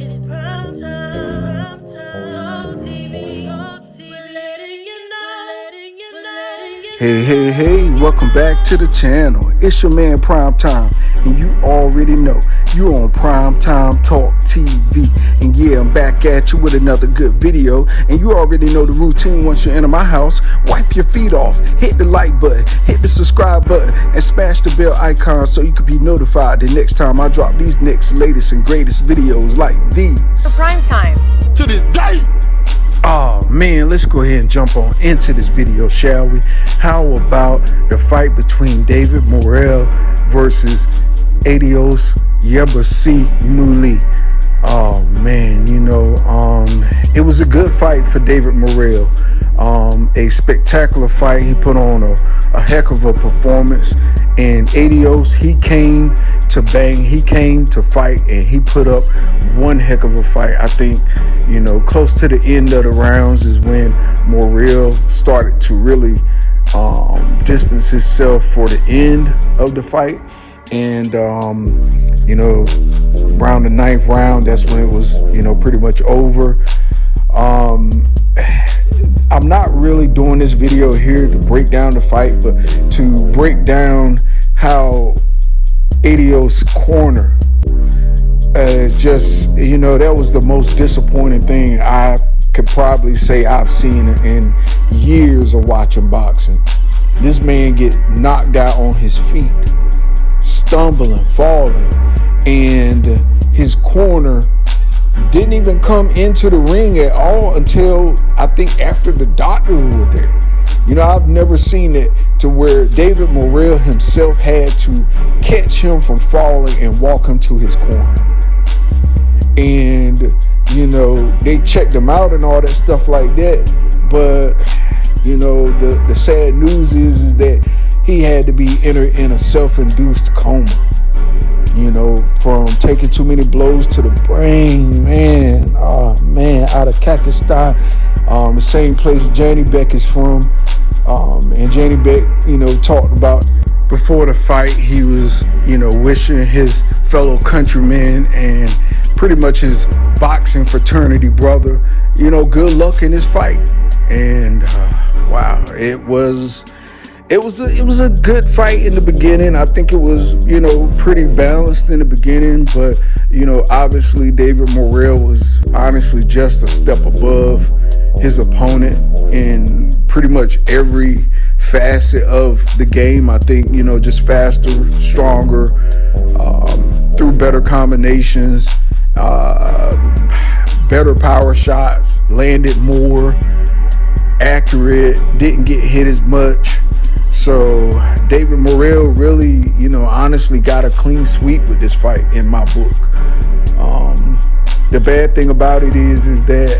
It's prime time. It's prime time. Talk TV. Talk TV. We're letting you know. We're letting you Hey, know. hey, hey, welcome back to the channel. It's your man Prime Time, and you already know you're on Prime Time Talk TV. And yeah, I'm back at you with another good video. And you already know the routine. Once you enter my house, wipe your feet off, hit the like button, hit the subscribe button, and smash the bell icon so you can be notified the next time I drop these next latest and greatest videos like these. For prime time. To this day. Oh man, let's go ahead and jump on into this video, shall we? How about the fight between David Morrell versus Aidos Yerbossynuly? Oh man, it was a good fight for David Morrell. A spectacular fight. He put on a heck of a performance. And Aidos, he came to bang, he came to fight, and he put up one heck of a fight. I think, close to the end of the rounds is when Morrell started to really distance himself for the end of the fight. And, around the ninth round, that's when it was, pretty much over. I'm not really doing this video here to break down the fight, but to break down how Aidos' corner is just, that was the most disappointing thing I could probably say I've seen in years of watching boxing. This man get knocked out on his feet, stumbling, falling, and his corner didn't even come into the ring at all until I think after the doctor was there. I've never seen it to where David Morrell himself had to catch him from falling and walk him to his corner. And, they checked him out and all that stuff like that. But, the sad news is that he had to be entered in a self-induced coma. From taking too many blows to the brain, man. Oh, man, out of Pakistan, the same place Johnny Beck is from. And Johnny Beck, talked about before the fight, he was, wishing his fellow countrymen and pretty much his boxing fraternity brother, good luck in his fight. And wow, it was a good fight in the beginning. I think it was, pretty balanced in the beginning, but, obviously David Morrell was honestly just a step above his opponent in pretty much every facet of the game. I think, just faster, stronger, through better combinations, better power shots, landed more, accurate, didn't get hit as much. So David Morrell really, honestly got a clean sweep with this fight in my book. The bad thing about it is that,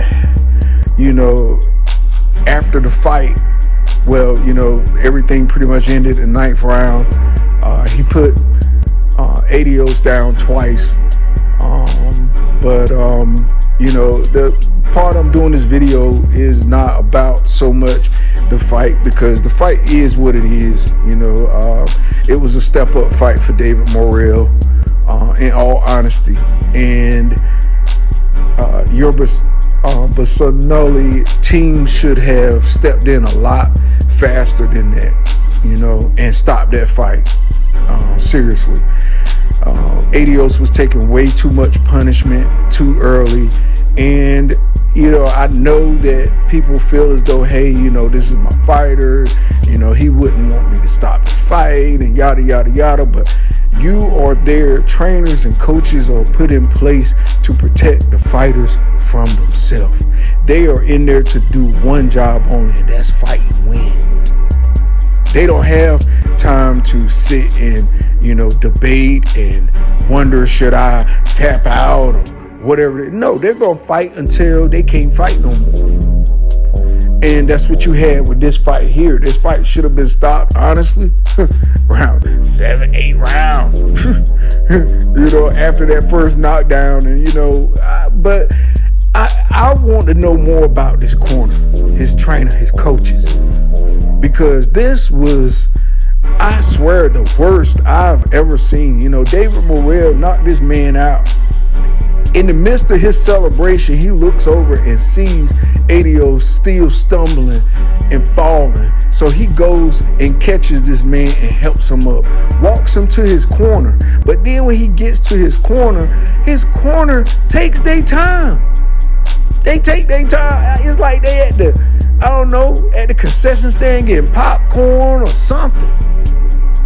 after the fight, well, everything pretty much ended in the ninth round. He put Aidos down twice. The part I'm doing this video is not about so much the fight, because the fight is what it is. It was a step up fight for David Morrell, in all honesty. And Yerbossynuly team should have stepped in a lot faster than that, and stopped that fight. Seriously. Aidos was taking way too much punishment too early. And I know that people feel as though, hey, this is my fighter, he wouldn't want me to stop the fight and yada yada yada. But you are there, trainers and coaches are put in place to protect the fighters from themselves. They are in there to do one job only, and that's fight and win. They don't have time to sit and debate and wonder, should I tap out or whatever. No, they're gonna fight until they can't fight no more. And that's what you had with this fight here. This fight should have been stopped, honestly, around 7, 8 rounds. After that first knockdown. And but I want to know more about this corner, his trainer, his coaches, because this was, I swear, the worst I've ever seen. David Morrell knocked this man out In the midst of his celebration, he looks over and sees Aidos still stumbling and falling. So he goes and catches this man and helps him up, walks him to his corner. But then when he gets to his corner takes their time. They take their time. It's like they at the concession stand getting popcorn or something.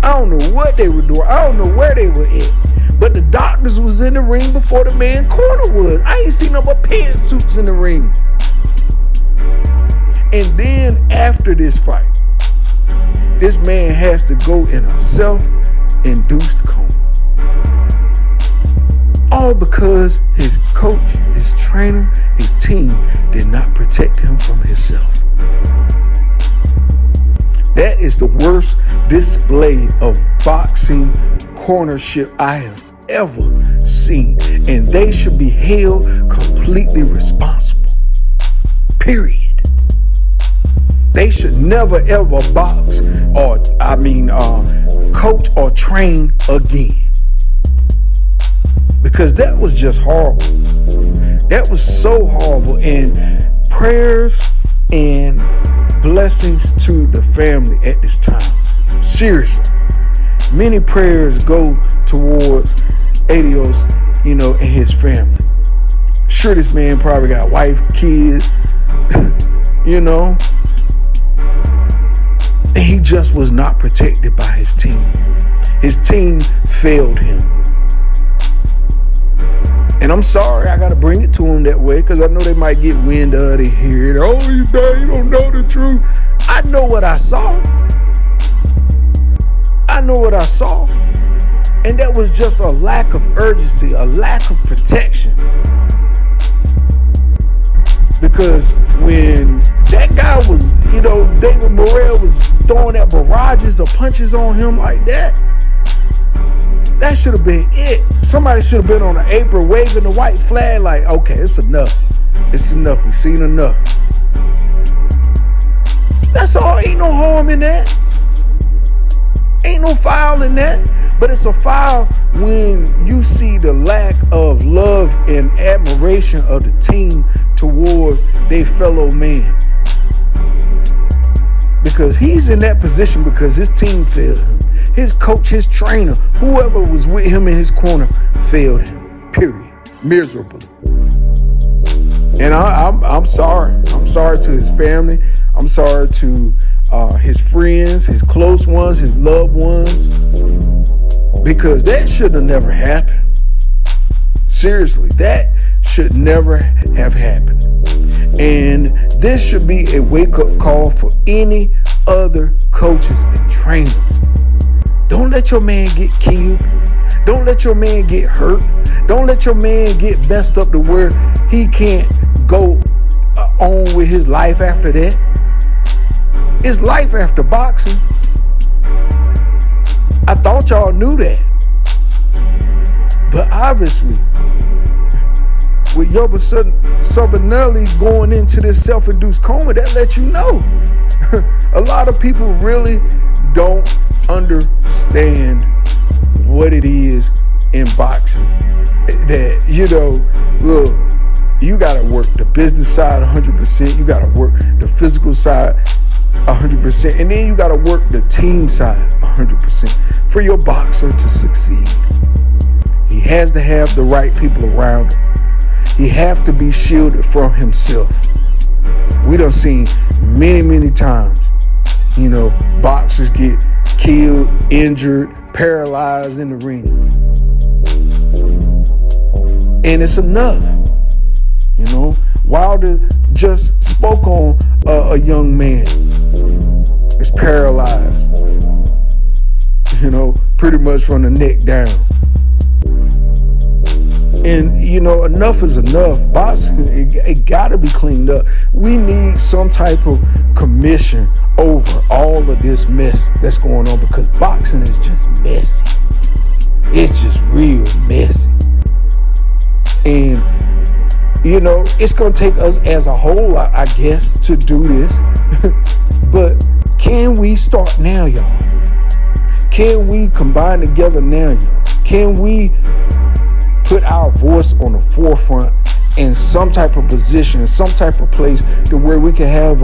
I don't know what they were doing. I don't know where they were at. But the doctors was in the ring before the man corner was. I ain't seen no but pantsuits in the ring. And then after this fight, this man has to go in a self-induced coma. All because his coach, his trainer, his team did not protect him from himself. That is the worst display of boxing cornership I have ever seen. And they should be held completely responsible. Period. They should never ever box coach or train again. Because that was just horrible. That was so horrible. And prayers and blessings to the family at this time. Seriously. Many prayers go towards Aidos, and his family. Sure, this man probably got wife, kids, and he just was not protected by his team. His team failed him. And I'm sorry, I gotta bring it to him that way, because I know they might get wind of it, hear it. Oh, he's bad, you don't know the truth. I know what I saw. And that was just a lack of urgency, a lack of protection. Because when that guy was, David Morrell was throwing that barrages of punches on him like that, that should have been it. Somebody should have been on the apron waving the white flag like, okay, it's enough. It's enough. We've seen enough. That's all. Ain't no harm in that. Ain't no foul in that. But it's a foul when you see the lack of love and admiration of the team towards their fellow man. Because he's in that position because his team failed him. His coach, his trainer, whoever was with him in his corner failed him. Period. Miserably. And I'm sorry. I'm sorry to his family. I'm sorry to his friends, his close ones, his loved ones. Because that should have never happened. Seriously, that should never have happened. And this should be a wake-up call for any other coaches and trainers. Don't let your man get killed. Don't let your man get hurt. Don't let your man get messed up to where he can't go on with his life after that. It's life after boxing. I thought y'all knew that. But obviously, with Yerbossynuly going into this self-induced coma, that let you know. A lot of people really don't understand what it is in boxing. That, look, you got to work the business side 100%. You got to work the physical side 100%. And then you got to work the team side 100% for your boxer to succeed. He has to have the right people around him. He have to be shielded from himself. We done seen many times, boxers get killed, injured, paralyzed in the ring. And it's enough. Wilder just spoke on a young man that's paralyzed, pretty much from the neck down. And, enough is enough. Boxing, it got to be cleaned up. We need some type of commission over all of this mess that's going on, because boxing is just messy. It's just real messy. And, it's going to take us as a whole, I guess, to do this. But can we start now, y'all? Can we combine together now, y'all? Can we put our voice on the forefront in some type of position, in some type of place, to where we can have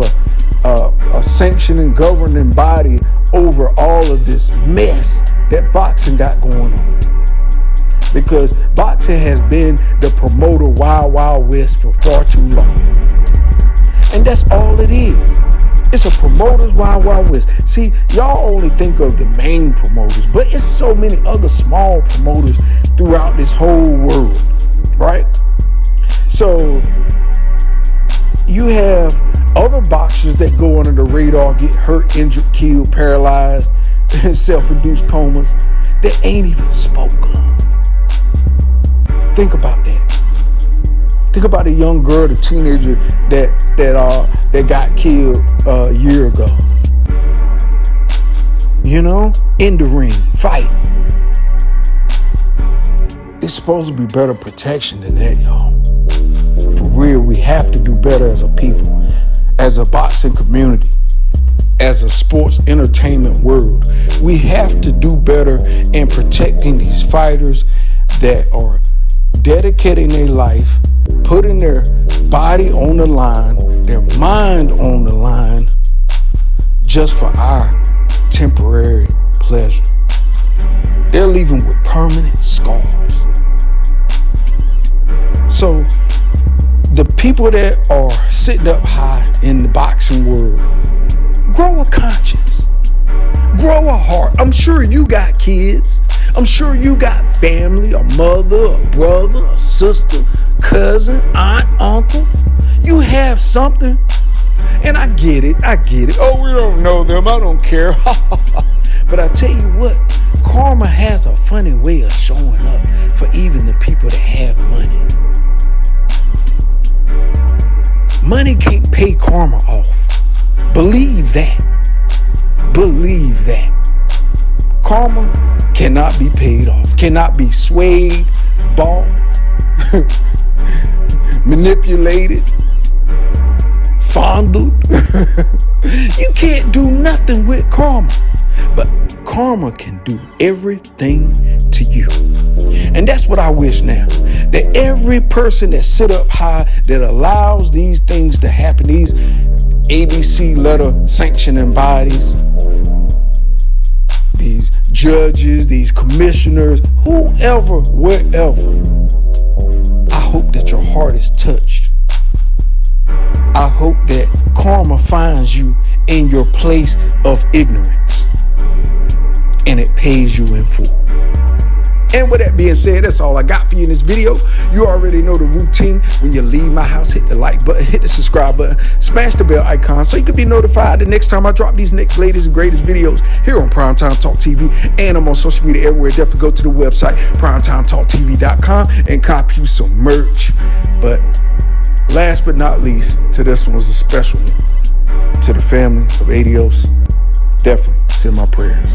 a sanctioning, governing body over all of this mess that boxing got going on. Because boxing has been the promoter Wild Wild West for far too long. And that's all it is. It's a promoter's Wild Wild West. See, y'all only think of the main promoters, but it's so many other small promoters throughout this whole world, right? So you have other boxers that go under the radar, get hurt, injured, killed, paralyzed, self-induced comas that ain't even spoke of. Think about that. Think about a young girl, the teenager that got killed a year ago. You know, in the ring, fight. It's supposed to be better protection than that, y'all. For real, we have to do better as a people, as a boxing community, as a sports entertainment world. We have to do better in protecting these fighters that are dedicating their life, putting their body on the line, their mind on the line, just for our temporary pleasure. They're leaving with permanent scars. So the people that are sitting up high in the boxing world, grow a conscience, grow a heart. I'm sure you got kids. I'm sure you got family, a mother, a brother, a sister, cousin, aunt, uncle. You have something. And I get it. Oh, we don't know them. I don't care. But I tell you what, karma has a funny way of showing up for even the people that have money. Money can't pay karma off. Believe that. Believe that. Karma cannot be paid off, cannot be swayed, bought, manipulated, fondled. You can't do nothing with karma, but karma can do everything to you. And that's what I wish now, that every person that sit up high, that allows these things to happen, these ABC letter sanctioning bodies, these judges, these commissioners, whoever, wherever, I hope that your heart is touched. I hope that karma finds you in your place of ignorance and it pays you in full. And with that being said, that's all I got for you in this video. You already know the routine. When you leave my house, hit the like button, hit the subscribe button, smash the bell icon so you can be notified the next time I drop these next latest and greatest videos here on Primetime Talk TV. And I'm on social media everywhere. Definitely go to the website, primetimetalktv.com, and cop you some merch. But last but not least, to this one was a special one. To the family of Aidos, definitely send my prayers.